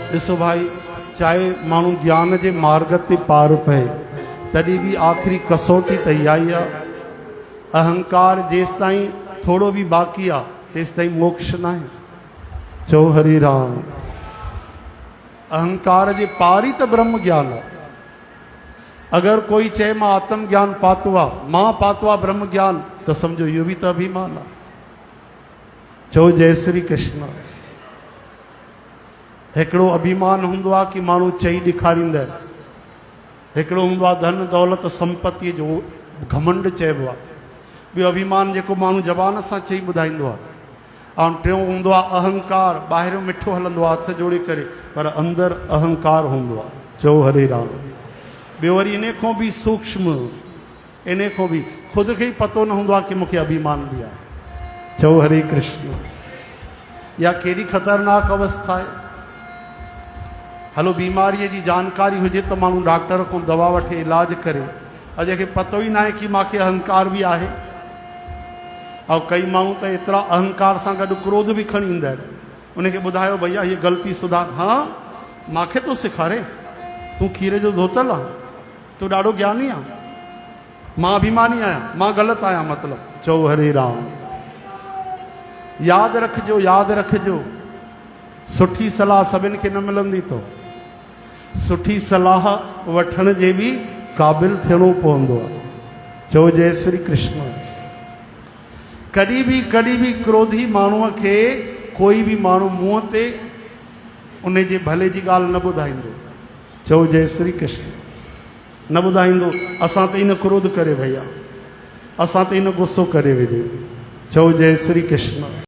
ॾिसो भाई, चाहे माण्हू ज्ञान जे मार्ग ते पार पए, तॾहिं बि आख़िरी कसौटी त इहा ई आहे। अहंकार जेसि ताईं थोरो बि बाक़ी आहे, तेसि ताईं मोक्ष न आहे। चओ हरि राम। अहंकार जे पार ई त ब्रह्म ज्ञान आहे। अगर कोई चए मां आत्म ज्ञान पातो आहे, मां पातो आहे ब्रह्म ज्ञान, त सम्झो इहो बि त अभिमान आहे। चओ जय श्री कृष्ण। हिकिड़ो अभिमान हूंदो आहे कि माण्हू चई ॾेखारींदा आहिनि, हिकिड़ो हूंदो आहे धन दौलत संपत्तीअ जो घमंड चइबो आहे, ॿियो अभिमान जेको माण्हू ज़बान सां चई ॿुधाईंदो आहे, ऐं टियों हूंदो आहे अहंकार, ॿाहिरियों मिठो हलंदो आहे हथ जोड़े करे, पर अंदरि अहंकार हूंदो आहे। चओ हरे राम। ॿियो वरी इन खां बि सूक्ष्म, इन खां बि ख़ुदि खे ई पतो न हूंदो आहे कि मूंखे अभिमान बि आहे। चओ हरे कृष्ण। इहा केॾी ख़तरनाक अवस्था आहे। हलो बीमारीअ जी जानकारी हुजे त माण्हू डॉक्टर खां दवा वठे, इलाज करे, और जंहिंखे पतो ई न आहे कि मूंखे अहंकार बि आहे। ऐं कई माण्हू त एतिरा अहंकार सां गॾु क्रोध बि खणी ईंदा आहिनि। उनखे ॿुधायो भैया हीअ ग़लती सुधार। हाँ, मूंखे तो सेखारे, तूं खीर जो धोतल आहे, तूं ॾाढो ज्ञानी आहे, मां अभिमानी आहियां, मां ग़लति आहियां मतिलबु। चओ हरे राम। यादि रखिजो, यादि रखिजो, सुठी सलाह सभिनि खे न मिलंदी। तो सुठी सलाह वठण जे बि क़ाबिल थियणो पवंदो आहे। चओ जय श्री कृष्ण। कॾहिं बि क्रोधी माण्हूअ खे कोई बि माण्हू मुंहं ते उन जे भले जी ॻाल्हि न ॿुधाईंदो। चओ जय श्री कृष्ण। न ॿुधाईंदो, असां ते ई न क्रोध करे भैया, असां ते ई न गुस्सो करे विझे। चओ जय श्री कृष्ण।